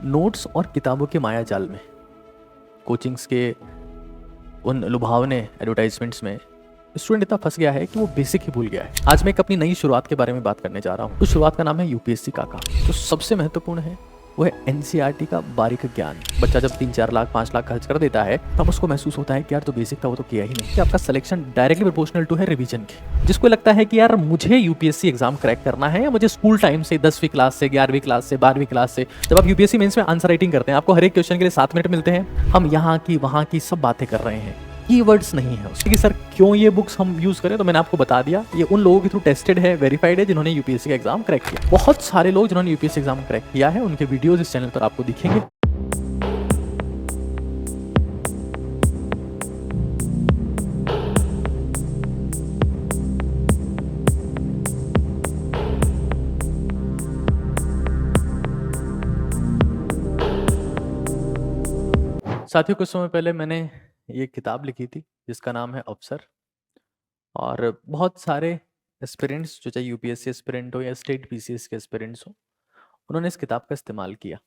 Notes और किताबों के माया जाल में, कोचिंग्स के उन लुभावने एडवर्टाइजमेंट्स में स्टूडेंट इतना फंस गया है कि वो बेसिक ही भूल गया है। आज मैं एक अपनी नई शुरुआत के बारे में बात करने जा रहा हूँ। तो शुरुआत का नाम है यूपीएससी काका। तो सबसे महत्वपूर्ण है वो है एनसीईआरटी का बारीक ज्ञान। बच्चा जब 3-4 लाख 5 लाख खर्च कर देता है तब उसको महसूस होता है कि यार जो बेसिक था वो तो किया ही नहीं, कि आपका सिलेक्शन डायरेक्टली प्रोपोर्शनल टू है रिवीजन के। जिसको लगता है कि यार मुझे यूपीएससी एग्जाम क्रैक करना है या मुझे स्कूल टाइम से 10वीं क्लास से 11वीं क्लास से 12वीं क्लास से, जब आप यूपीएससी मेंस में आंसर राइटिंग करते हैं आपको हर एक क्वेश्चन के लिए 7 मिनट मिलते हैं, हम यहाँ की वहाँ की सब बातें कर रहे हैं, कीवर्ड्स नहीं है उसके। कि सर क्यों ये बुक्स हम यूज करें, तो मैंने आपको बता दिया ये उन लोगों के थ्रू टेस्टेड है, वेरीफाइड है जिन्होंने यूपीएससी का एग्जाम क्रैक किया। बहुत सारे लोग जिन्होंने यूपीएससी एग्जाम क्रैक किया है उनके वीडियोस इस चैनल पर आपको दिखेंगे। साथियों कुछ समय पहले मैंने ये किताब लिखी थी जिसका नाम है अफसर, और बहुत सारे एस्पिरेंट्स जो चाहे यूपीएससी एस्पिरेंट हो या स्टेट पीसीएस के एस्पिरेंट्स हो, उन्होंने इस किताब का इस्तेमाल किया।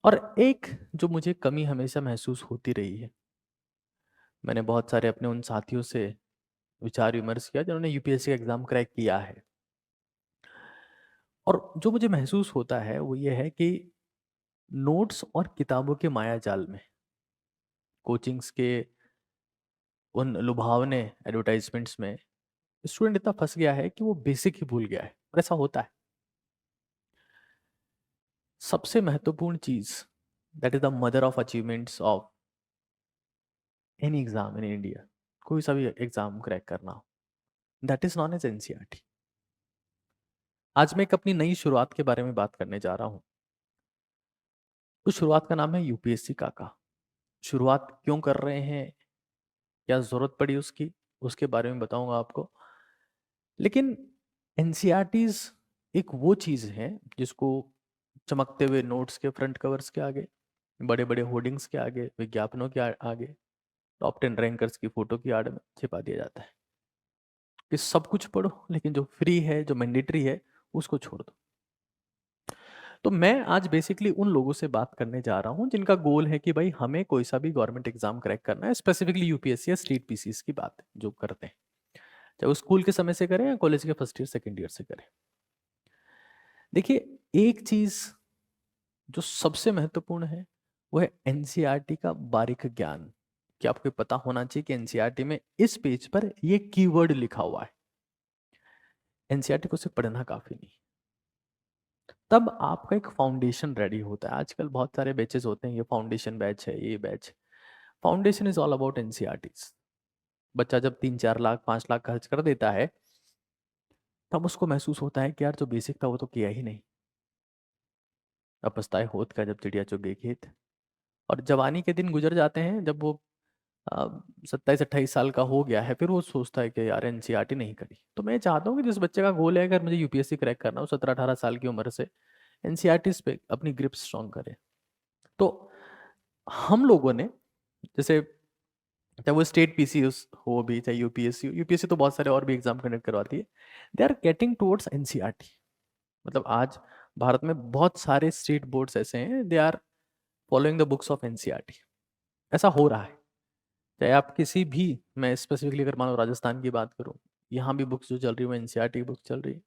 और एक जो मुझे कमी हमेशा महसूस होती रही है, मैंने बहुत सारे अपने उन साथियों से विचार विमर्श किया जिन्होंने यूपीएससी का एग्जाम क्रैक किया है, और जो मुझे महसूस होता है वो ये है कि नोट्स और किताबों के माया जाल में, कोचिंग्स के उन लुभावने एडवर्टाइजमेंट्स में स्टूडेंट इतना फंस गया है कि वो बेसिक ही भूल गया है। और ऐसा होता है। सबसे महत्वपूर्ण चीज, that is the mother of achievements of any exam in India, कोई सा भी एग्जाम क्रैक करना हो, that is known as NCERT. आज मैं एक अपनी नई शुरुआत के बारे में बात करने जा रहा हूं। तो शुरुआत का नाम है यूपीएससी काका। शुरुआत क्यों कर रहे हैं, क्या जरूरत पड़ी उसकी, उसके बारे में बताऊंगा आपको। लेकिन एनसीईआरटीज एक वो चीज है जिसको चमकते हुए नोट्स के फ्रंट कवर्स के आगे, बड़े बड़े होर्डिंग्स के आगे, विज्ञापनों के आगे, टॉप 10 रैंकर्स की फोटो की आड़ में छिपा दिया जाता है कि सब कुछ पढ़ो लेकिन जो फ्री है, जो मैंडेटरी है, उसको छोड़ दो। तो मैं आज बेसिकली उन लोगों से बात करने जा रहा हूं जिनका गोल है कि भाई हमें कोई सा भी गवर्नमेंट एग्जाम क्रैक करना है, स्पेसिफिकली यूपीएससी या स्टेट पीसीएस की बात है जो करते हैं, चाहे वो स्कूल के समय से करें या कॉलेज के फर्स्ट ईयर सेकेंड ईयर से करें। देखिए, एक चीज जो सबसे महत्वपूर्ण है वो है एनसीईआरटी का बारीक ज्ञान। कि आपको पता होना चाहिए कि एनसीईआरटी में इस पेज पर ये कीवर्ड लिखा हुआ है। एनसीईआरटी को सिर्फ पढ़ना काफी नहीं, तब आपका एक फाउंडेशन रेडी होता है। आजकल बहुत सारे बैचेस होते हैं, ये फाउंडेशन बैच है, ये batch. Foundation is all about NCERTs. बच्चा जब 3-4 लाख 5 लाख खर्च कर देता है तब उसको महसूस होता है कि यार जो बेसिक था वो तो किया ही नहीं। अब पछताए होत का जब चिड़िया चुग गई खेत। और जवानी के दिन गुजर जाते हैं, जब वो 27-28 साल का हो गया है, फिर वो सोचता है कि यार एनसीईआरटी नहीं करी। तो मैं चाहता हूँ कि जिस बच्चे का गोल है अगर मुझे यूपीएससी क्रैक करना हो 17-18 साल की उम्र से, एनसीईआरटी पे अपनी ग्रिप स्ट्रॉन्ग करे। तो हम लोगों ने, जैसे चाहे वो स्टेट पीसीएस हो भी चाहे यूपीएससी हो, यूपीएससी तो बहुत सारे और भी एग्जाम कंडक्ट करवाती है, they are getting towards NCERT. मतलब आज भारत में बहुत सारे स्टेट बोर्ड्स ऐसे हैं, they are following the books of NCERT. ऐसा हो रहा है। चाहे आप किसी भी, मैं स्पेसिफिकली अगर मान लो राजस्थान की बात करूं, यहाँ भी बुक्स जो चल रही है वो एनसीईआरटी की बुक चल रही है।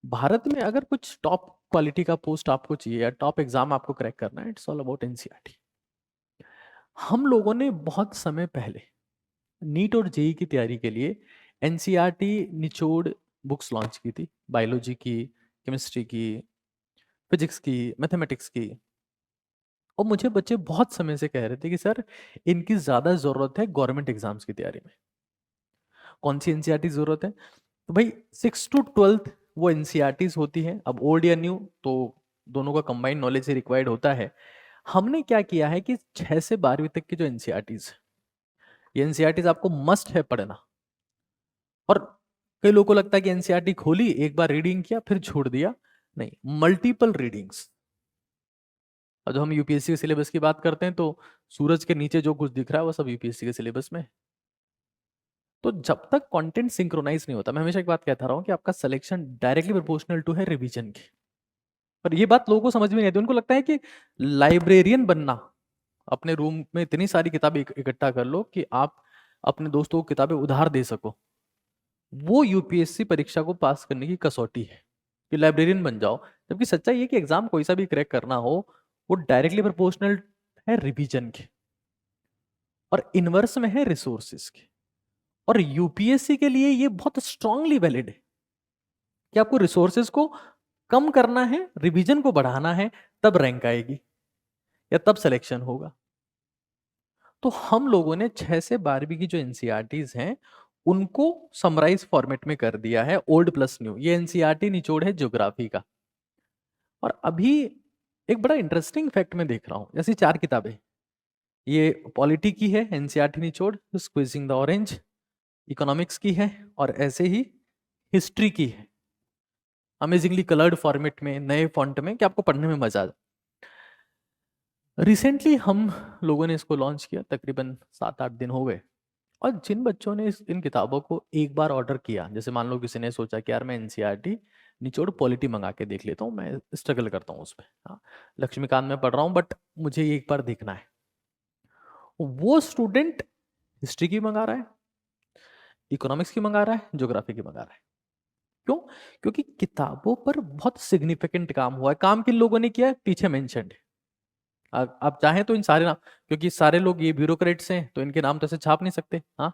भारत में अगर कुछ टॉप क्वालिटी का पोस्ट आपको चाहिए या टॉप एग्जाम आपको क्रैक करना है, इट्स ऑल अबाउट एनसीईआरटी। हम लोगों ने बहुत समय पहले नीट और जेई की तैयारी के लिए एनसीईआरटी निचोड़ बुक्स लॉन्च की थी, बायोलॉजी की, केमिस्ट्री की, फिजिक्स की, मैथमेटिक्स की। और मुझे बच्चे बहुत समय से कह रहे थे कि सर इनकी ज्यादा जरूरत है गवर्नमेंट एग्जाम्स की तैयारी में। कौन सी एनसीईआरटी जरूरत है? तो भाई 6 to 12 वो एनसीईआरटीज होती है। अब ओल्ड या न्यू तो दोनों का कंबाइंड नॉलेज ही रिक्वायर्ड होता है। हमने क्या किया है कि 6 से 12वीं तक की जो एनसीईआरटीज, ये एनसीईआरटीज आपको मस्ट है पढ़ना। और कई लोगों को लगता है कि एनसीईआरटी खोली, एक बार रीडिंग किया फिर छोड़ दिया। नहीं, मल्टीपल रीडिंग्स। और जो हम यूपीएससी के सिलेबस की बात करते हैं तो सूरज के नीचे जो कुछ दिख रहा है वो सब यूपीएससी के सिलेबस में है। तो जब तक कंटेंट सिंक्रोनाइज नहीं होता, मैं हमेशा एक बात कहता रहा हूं कि आपका सिलेक्शन डायरेक्टली प्रोपोर्शनल टू है रिवीजन के। पर ये बात लोगों को समझ में नहीं आती, उनको लगता है कि लाइब्रेरियन बनना, अपने रूम में इतनी सारी किताबें इकट्ठा कर लो कि आप अपने दोस्तों को किताबें उधार दे सको, वो यूपीएससी परीक्षा को पास करने की कसौटी है कि लाइब्रेरियन बन जाओ। जबकि सच्चाई ये कि एग्जाम कोई सा भी क्रैक करना हो, वो डायरेक्टली प्रोपोर्शनल है रिवीजन के, और इनवर्स में है रिसोर्सेज के। और यूपीएससी के लिए ये बहुत स्ट्रांगली वैलिड है कि आपको रिसोर्सेज को कम करना है, रिवीजन को बढ़ाना है, तब रैंक आएगी या तब सिलेक्शन होगा। तो हम लोगों ने 6 से 12वीं की जो एनसीईआरटीज हैं उनको समराइज फॉर्मेट में कर दिया है, ओल्ड प्लस न्यू। ये एनसीईआरटी निचोड़ है ज्योग्राफी का। और अभी एक बड़ा इंटरेस्टिंग फैक्ट मैं देख रहा हूं, जैसी 4 किताबें, ये पॉलिटी की है एनसीईआरटी निचोड़, स्क्वीजिंग द ऑरेंज, इकोनॉमिक्स की है, और ऐसे ही हिस्ट्री की है, अमेजिंगली कलर्ड फॉर्मेट में, नए फॉन्ट में, कि आपको पढ़ने में मजा आ जाए। रिसेंटली हम लोगों ने इसको लॉन्च किया, तकरीबन 7-8 दिन हो गए। और जिन बच्चों ने इन किताबों को एक बार ऑर्डर किया, जैसे मान लो किसी ने सोचा कि यार मैं एनसीईआरटी निचोड़ पॉलिटी मंगा के देख लेता हूँ, मैं स्ट्रगल करता हूँ उस पर, हाँ लक्ष्मीकांत में पढ़ रहा हूँ बट मुझे ये एक बार देखना है, वो स्टूडेंट हिस्ट्री की मंगा रहा है, इकोनॉमिक्स की मंगा रहा है, ज्योग्राफी की मंगा रहा है। क्यों? क्योंकि किताबों पर बहुत सिग्निफिकेंट काम हुआ है। काम किन लोगों ने किया है पीछे मेंशन्ड है। आप चाहें तो इन सारे नाम, क्योंकि सारे लोग ये ब्यूरोक्रेट्स हैं तो इनके नाम तो ऐसे छाप नहीं सकते, हाँ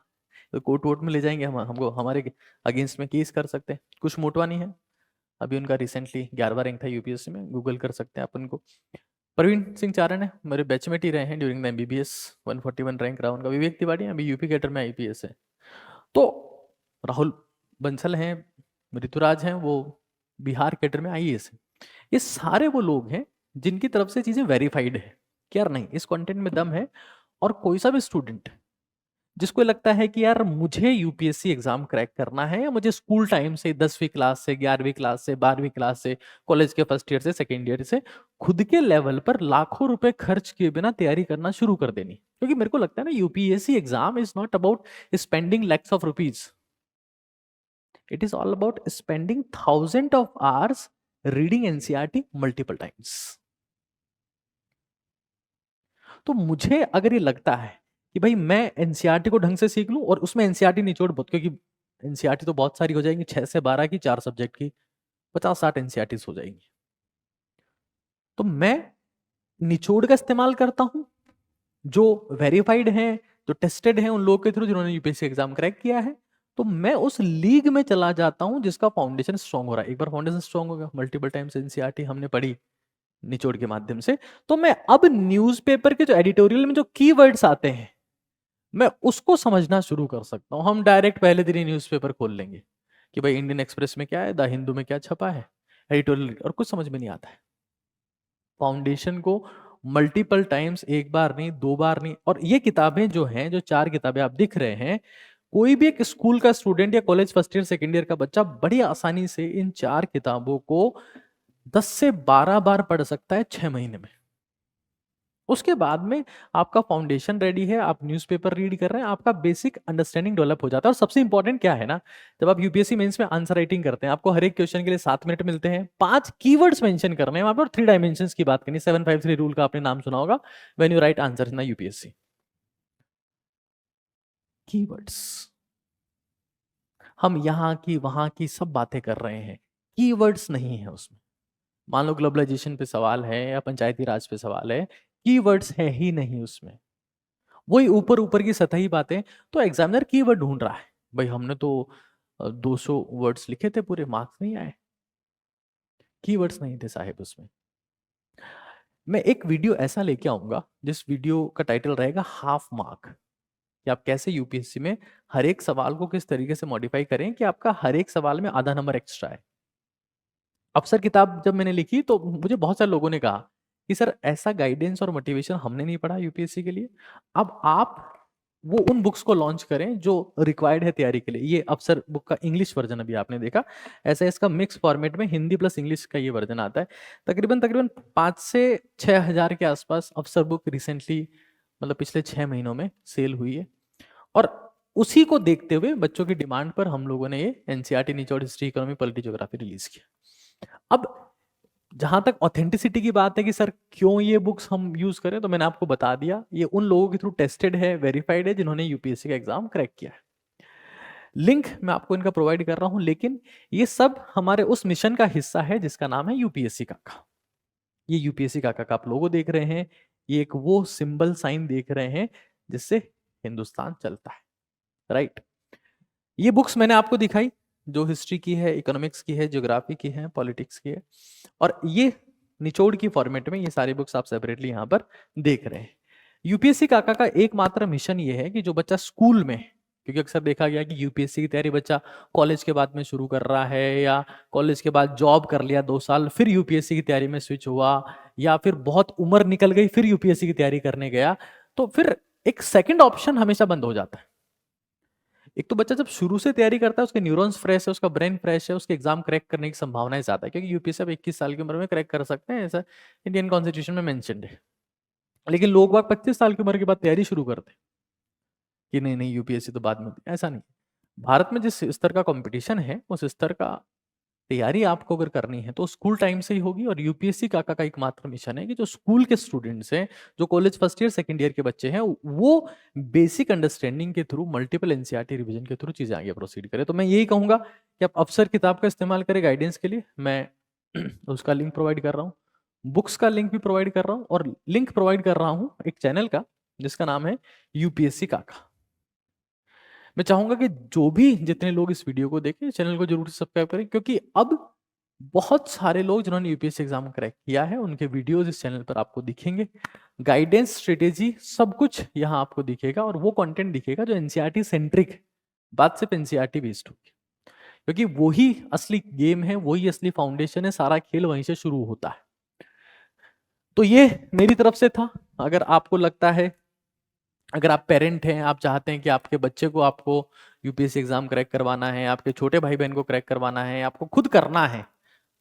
तो कोर्ट वोर्ट में ले जाएंगे, हमको हमारे अगेंस्ट में केस कर सकते हैं। कुछ मोटवानी है, अभी उनका रिसेंटली 11वां रैंक था यूपीएससी में, गूगल कर सकते हैं अपन को। प्रवीण सिंह चारण है, मेरे बैचमेट ही रहे हैं ड्यूरिंग द एमबीबीएस, 141 रैंक रहा उनका। विवेक तिवारी अभी यूपी कैडर में आईपीएस है। तो राहुल बंसल हैं, ऋतुराज हैं, वो बिहार कैडर में आईएएस है। ये सारे वो लोग हैं जिनकी तरफ से चीजें वेरीफाइड है कि यार नहीं इस कंटेंट में दम है। और कोई सा भी स्टूडेंट जिसको लगता है कि यार मुझे यूपीएससी एग्जाम क्रैक करना है, या मुझे स्कूल टाइम से 10वीं क्लास से, 11वीं क्लास से, 12वीं क्लास से, कॉलेज के फर्स्ट ईयर से, सेकेंड ईयर से खुद के लेवल पर लाखों रुपए खर्च किए बिना तैयारी करना शुरू कर देनी। क्योंकि मेरे को लगता है ना, UPSC exam is not about spending lakhs of rupees, it is all about spending thousand of hours reading NCERT multiple times. तो मुझे अगर ये लगता है कि भाई मैं एनसीईआरटी को ढंग से सीख लूं, और उसमें एनसीईआरटी निचोड़ बहुत, क्योंकि एनसीईआरटी तो बहुत सारी हो जाएंगी, 6 से 12 की, 4 सब्जेक्ट की, 50-60 एनसीईआरटी हो जाएंगी। तो मैं निचोड़ का इस्तेमाल करता हूं, जो वेरीफाइड हैं, जो टेस्टेड हैं उन लोगों के थ्रू जिन्होंने यूपीएससी एग्जाम क्रैक किया है। तो मैं उस लीग में चला जाता हूं जिसका फाउंडेशन स्ट्रांग हो रहा है। एक बार फाउंडेशन स्ट्रांग हो गया, मल्टीपल टाइम्स एनसीईआरटी हमने पढ़ी निचोड़ के माध्यम से, तो मैं अब न्यूज़पेपर के जो एडिटोरियल में जो कीवर्ड्स आते हैं मैं उसको समझना शुरू कर सकता हूं। हम डायरेक्ट पहले दिन ही न्यूज़पेपर खोल लेंगे कि भाई इंडियन एक्सप्रेस में क्या है, द हिंदू में क्या छपा है, एडिटोरियल, और कुछ समझ में नहीं आता है। फाउंडेशन को मल्टीपल टाइम्स, एक बार नहीं, 2 बार नहीं। और ये किताबें जो हैं, जो 4 किताबें आप दिख रहे हैं, कोई भी एक स्कूल का स्टूडेंट या college first year second year का बच्चा बड़ी आसानी से इन 4 किताबों को 10 से 12 बार पढ़ सकता है 6 महीने में। उसके बाद में आपका फाउंडेशन रेडी है, आप न्यूज़पेपर रीड कर रहे हैं, आपका बेसिक अंडरस्टैंडिंग डेवलप हो जाता है। और सबसे इंपॉर्टेंट क्या है ना, जब आप यूपीएससी मेंस में आंसर राइटिंग करते हैं, आपको हर एक क्वेश्चन के लिए 7 मिनट मिलते हैं, 5 कीवर्ड्स मेंशन करने हैं वहां पर, 3 डायमेंशंस की बात करनी, 753 रूल का आपने नाम सुना होगा, when you right answer in UPSC. Keywords, हम यहाँ की वहां की सब बातें कर रहे हैं, कीवर्ड्स नहीं है उसमें। मान लो ग्लोबलाइजेशन पे सवाल है या पंचायती राज पे सवाल है, कीवर्ड्स है ही नहीं उसमें, वही ऊपर ऊपर की सतही बातें। तो एग्जामिनर कीवर्ड ढूंढ रहा है, भाई हमने तो 200 वर्ड्स लिखे थे, पूरे मार्क्स नहीं आए, कीवर्ड्स नहीं थे साहेब उसमें। मैं एक वीडियो ऐसा लेके आऊंगा जिस वीडियो का टाइटल रहेगा हाफ मार्क, कि आप कैसे यूपीएससी में हर एक सवाल को किस तरीके से मॉडिफाई करें कि आपका हर एक सवाल में आधा नंबर एक्स्ट्रा है। अफसर किताब जब मैंने लिखी तो मुझे बहुत सारे लोगों ने कहा कि सर ऐसा गाइडेंस और मोटिवेशन हमने नहीं पढ़ा यूपीएससी के लिए, अब आप वो उन बुक्स को लॉन्च करें जो रिक्वायर्ड है तैयारी के लिए। ये अफसर बुक का इंग्लिश वर्जन अभी आपने देखा, ऐसा इसका मिक्स फॉर्मेट में हिंदी प्लस इंग्लिश का ये वर्जन आता है। तकरीबन तकरीबन 5 से 6 हजार के आसपास अफसर बुक रिसेंटली, मतलब पिछले 6 महीनों में सेल हुई है। और उसी को देखते हुए बच्चों की डिमांड पर हम लोगों ने ये एनसीईआरटी निचोड़ history, economy, polity, geography release किया। अब जहां तक ऑथेंटिसिटी की बात है कि सर क्यों ये बुक्स हम यूज करें, तो मैंने आपको बता दिया, ये उन लोगों के थ्रू टेस्टेड है, वेरीफाइड है, जिन्होंने यूपीएससी का एग्जाम क्रैक किया है। लिंक मैं आपको इनका प्रोवाइड कर रहा हूं, लेकिन ये सब हमारे उस मिशन का हिस्सा है जिसका नाम है यूपीएससी काका। ये यूपीएससी काका का आप लोगो देख रहे हैं, ये एक वो सिंबल साइन देख रहे हैं जिससे हिंदुस्तान चलता है, राइट। ये बुक्स मैंने आपको दिखाई, जो हिस्ट्री की है, इकोनॉमिक्स की है, ज्योग्राफी की है, पॉलिटिक्स की है, और ये निचोड़ की फॉर्मेट में ये सारी बुक्स आप सेपरेटली यहाँ पर देख रहे हैं। यूपीएससी काका का एकमात्र मिशन ये है कि जो बच्चा स्कूल में, क्योंकि अक्सर देखा गया कि यूपीएससी की तैयारी बच्चा कॉलेज के बाद में शुरू कर रहा है, या कॉलेज के बाद जॉब कर लिया 2 साल फिर यूपीएससी की तैयारी में स्विच हुआ, या फिर बहुत उम्र निकल गई फिर यूपीएससी की तैयारी करने गया, तो फिर एक सेकंड ऑप्शन हमेशा बंद हो जाता है। एक तो बच्चा जब शुरू से तैयारी करता है, उसके न्यूरॉन्स फ्रेश है, उसका ब्रेन फ्रेश है, उसके एग्जाम क्रैक करने की संभावनाएं ज्यादा है, क्योंकि यूपीएससी अब 21 साल की उम्र में क्रैक कर सकते हैं, ऐसा इंडियन कॉन्स्टिट्यूशन में मेंशन्ड है। लेकिन लोग बाग 25 साल की उम्र के बाद तैयारी शुरू करते हैं कि नहीं नहीं यूपीएससी तो बाद में होती है। ऐसा नहीं, भारत में जिस स्तर का कंपटीशन है उस स्तर का तैयारी आपको अगर करनी है तो स्कूल टाइम से ही होगी। और यूपीएससी काका का एकमात्र मिशन है कि जो स्कूल के स्टूडेंट्स हैं, जो college first year second year के बच्चे हैं, वो बेसिक अंडरस्टैंडिंग के थ्रू, मल्टीपल एनसीईआरटी रिवीजन के थ्रू चीजें आगे प्रोसीड करें। तो मैं यही कहूंगा कि आप अफसर किताब का इस्तेमाल करें गाइडेंस के लिए। मैं उसका लिंक प्रोवाइड कर रहा हूँ, बुक्स का लिंक भी प्रोवाइड कर रहा हूँ, और लिंक प्रोवाइड कर रहा हूँ एक चैनल का जिसका नाम है यूपीएससी काका। मैं चाहूंगा कि जो भी जितने लोग इस वीडियो को देखें, चैनल को जरूर सब्सक्राइब करें, क्योंकि अब बहुत सारे लोग जिन्होंने यूपीएससी एग्जाम क्रैक किया है उनके वीडियोस इस चैनल पर आपको दिखेंगे। गाइडेंस, स्ट्रेटेजी, सब कुछ यहाँ आपको दिखेगा, और वो कंटेंट दिखेगा जो एनसीईआरटी सेंट्रिक, बात सिर्फ एनसीईआरटी बेस्ड होगी, क्योंकि वही असली गेम है, वही असली फाउंडेशन है, सारा खेल वहीं से शुरू होता है। तो ये मेरी तरफ से था। अगर आपको लगता है, अगर आप पेरेंट हैं, आप चाहते हैं कि आपके बच्चे को, आपको यूपीएससी एग्जाम क्रैक करवाना है, आपके छोटे भाई बहन को क्रैक करवाना है, आपको खुद करना है,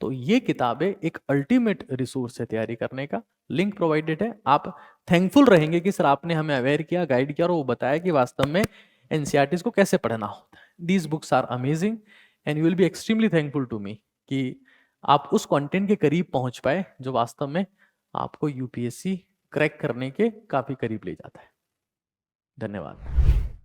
तो ये किताबें एक अल्टीमेट रिसोर्स है तैयारी करने का। लिंक प्रोवाइडेड है। आप थैंकफुल रहेंगे कि सर आपने हमें अवेयर किया, गाइड किया, और वो बताया कि वास्तव में एनसीईआरटीज को कैसे पढ़ना होता है। These books are amazing and you will be extremely thankful to me कि आप उस कंटेंट के करीब पहुंच पाए जो वास्तव में आपको यूपीएससी क्रैक करने के काफी करीब ले जाता है। धन्यवाद।